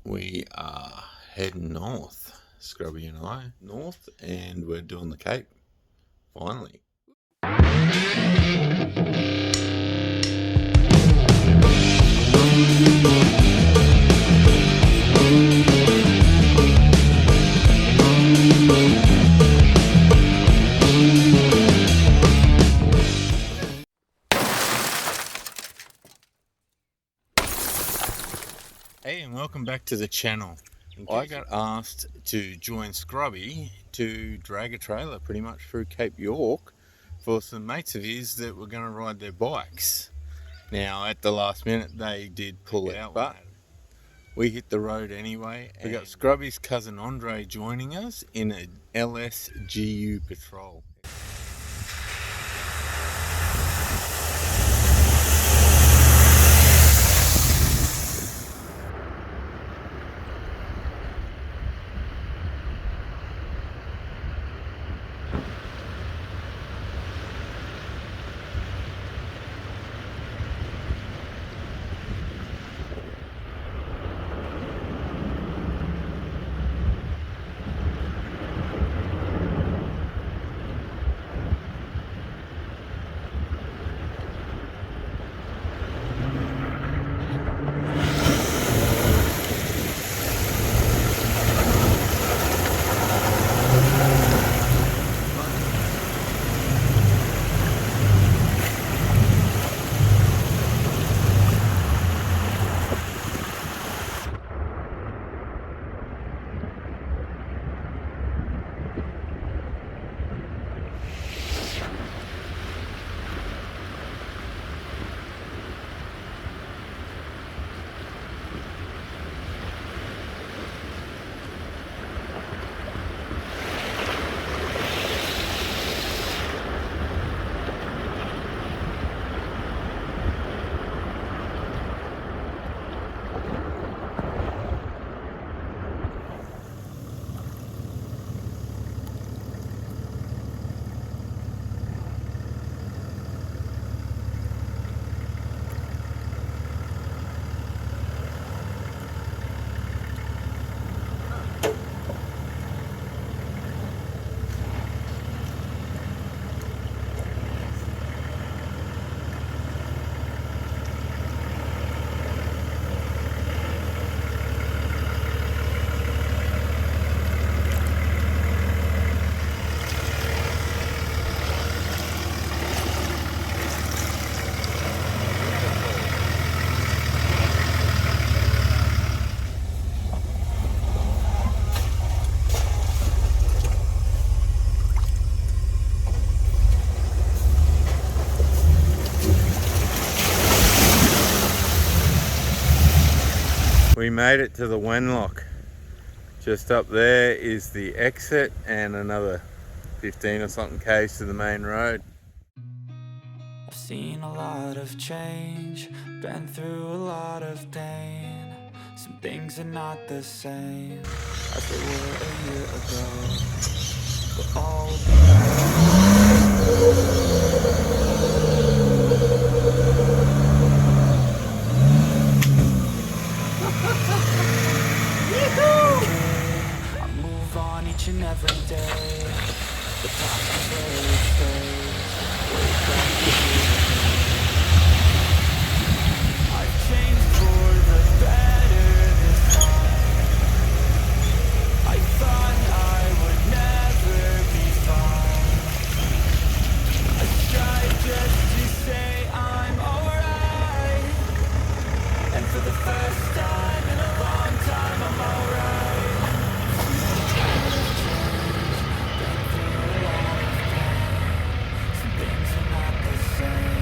We are heading north, Scrubby and I, north, and we're doing the Cape, finally. Hey, and welcome back to the channel. I got asked to join Scrubby to drag a trailer pretty much through Cape York for some mates of his that were going to ride their bikes. Now, at the last minute, they did pull out, but we hit the road anyway. We got Scrubby's cousin Andre joining us in a LSGU patrol. We made it to the Wenlock. Just up there is the exit and another 15 or something k's to the main road. I've seen a lot of change, been through a lot of pain. Some things are not the same as they were a year ago, but all will be I move on each and every day. The past is where it stays. Wake up to you. I've changed for the better this time. I thought I would never be fine. I strive just to say I'm alright, and for the first time in a long time I'm alright. Some things are not the same.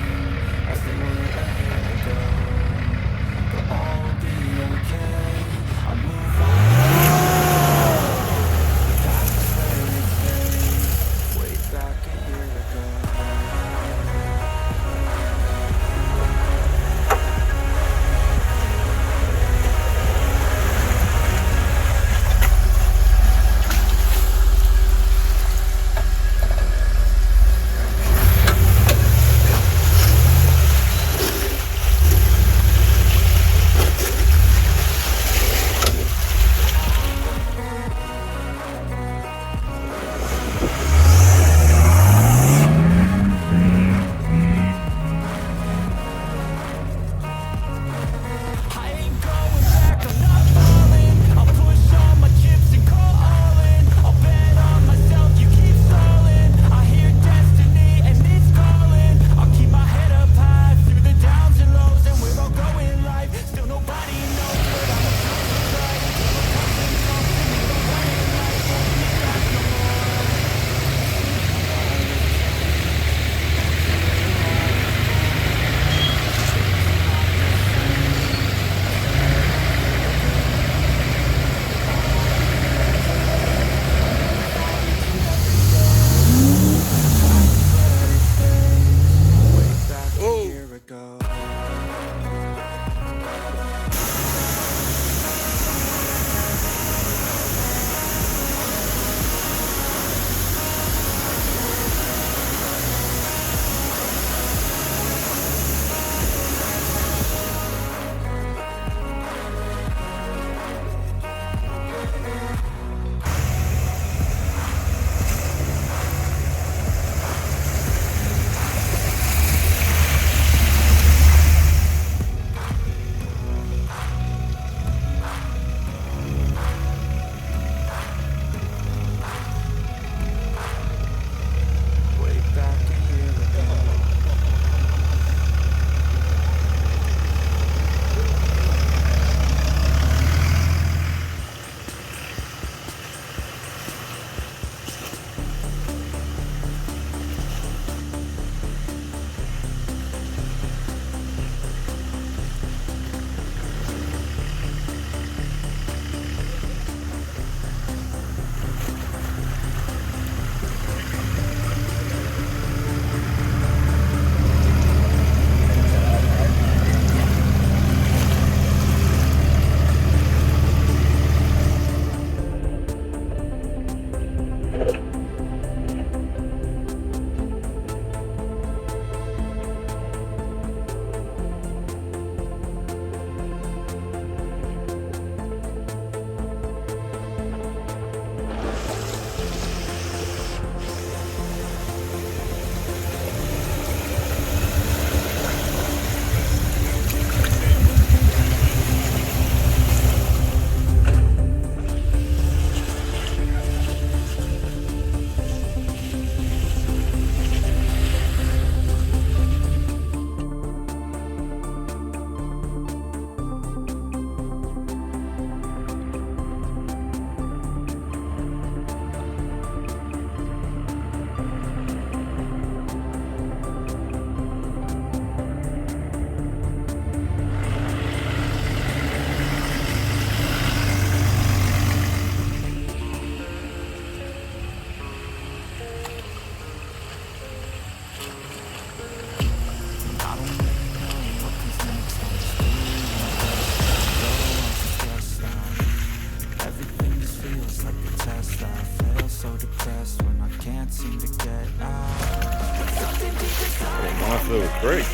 breathe.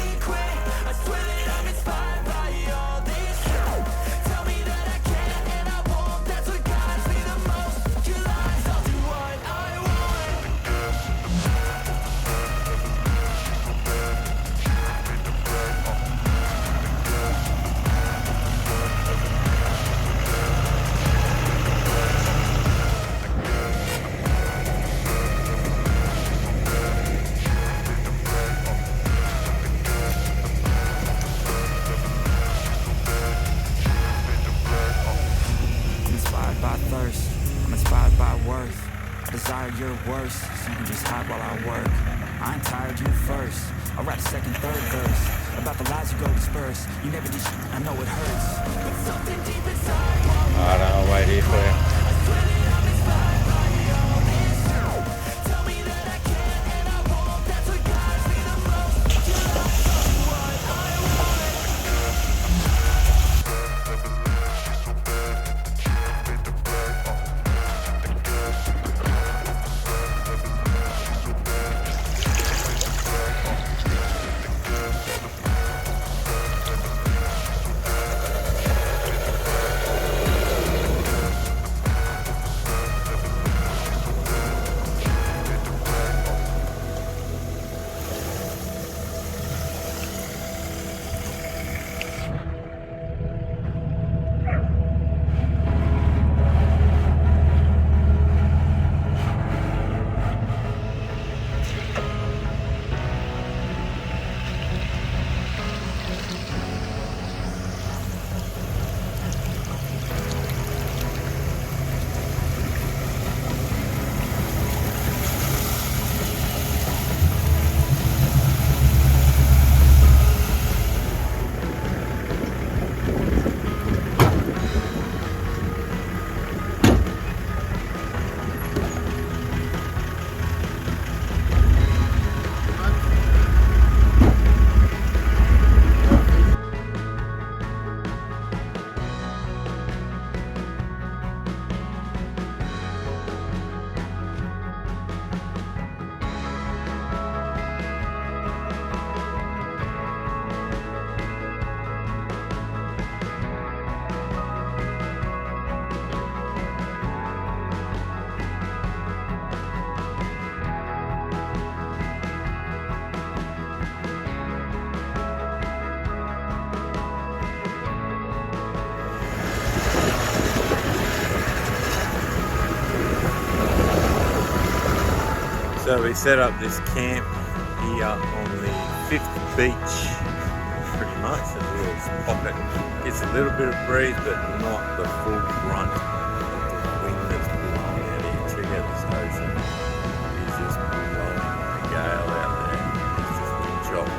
I'm inspired by worth. I desire your worst, so you can just hide while I work. I ain't tired, you first. I'll write a second, third verse about the lies you go disperse. You never did shit, I know it hurts. But something deep inside won't Alright, I'll wait here for you. I swear that I'm inspired by all this. Tell me that I can and I won't. That's what guides me the most. Till I do what I want. So we set up this camp here on the 5th beach, pretty much, a little pocket. Gets a little bit of breeze, but not the full brunt of the wind that's blowing out here. Check out this ocean. It's just blowing a gale out there. It's just wind chop.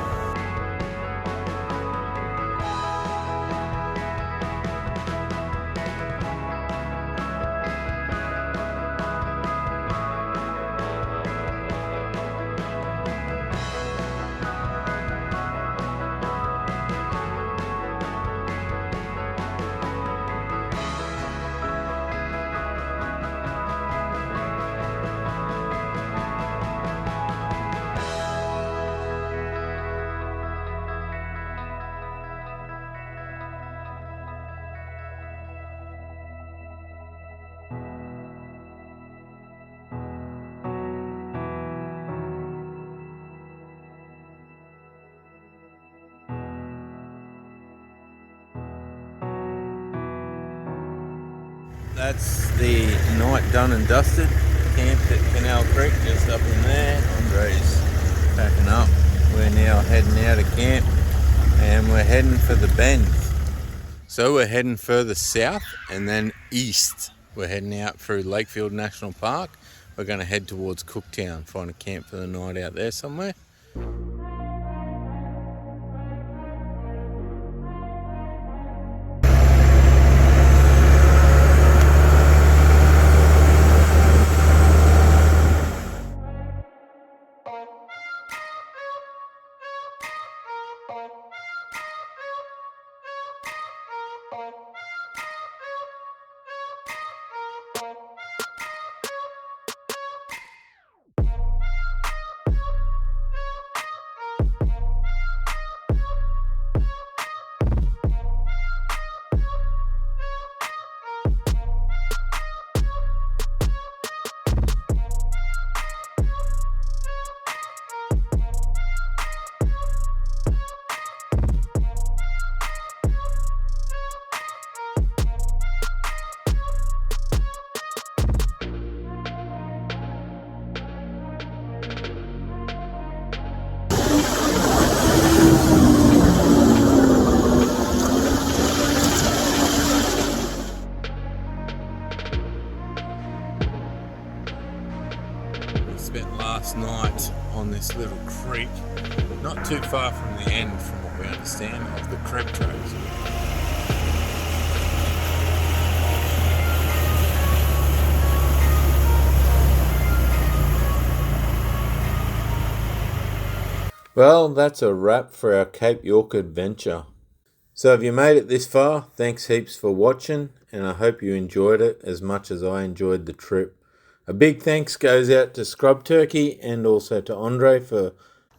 That's the night done and dusted. Camped at Canal Creek, just up in there. Andre's packing up. We're now heading out of camp and we're heading for the bend. So we're heading further south and then east. We're heading out through Lakefield National Park. We're going to head towards Cooktown, find a camp for the night out there somewhere. spent last night on this little creek, not too far from the end, from what we understand, of the creek trails. Well, that's a wrap for our Cape York adventure. So if you made it this far, thanks heaps for watching, and I hope you enjoyed it as much as I enjoyed the trip. A big thanks goes out to Scrub Turkey and also to Andre for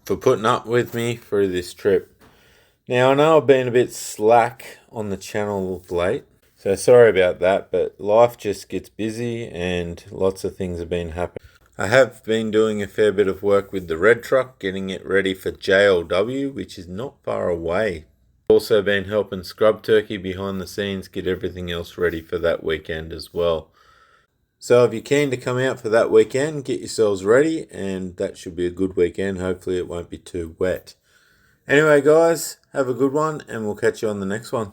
putting up with me through this trip. Now, I know I've been a bit slack on the channel of late, so sorry about that, but life just gets busy and lots of things have been happening. I have been doing a fair bit of work with the red truck, getting it ready for JLW, which is not far away. Also been helping Scrub Turkey behind the scenes get everything else ready for that weekend as well. So if you're keen to come out for that weekend, get yourselves ready, and that should be a good weekend. Hopefully it won't be too wet. Anyway guys, have a good one, and we'll catch you on the next one.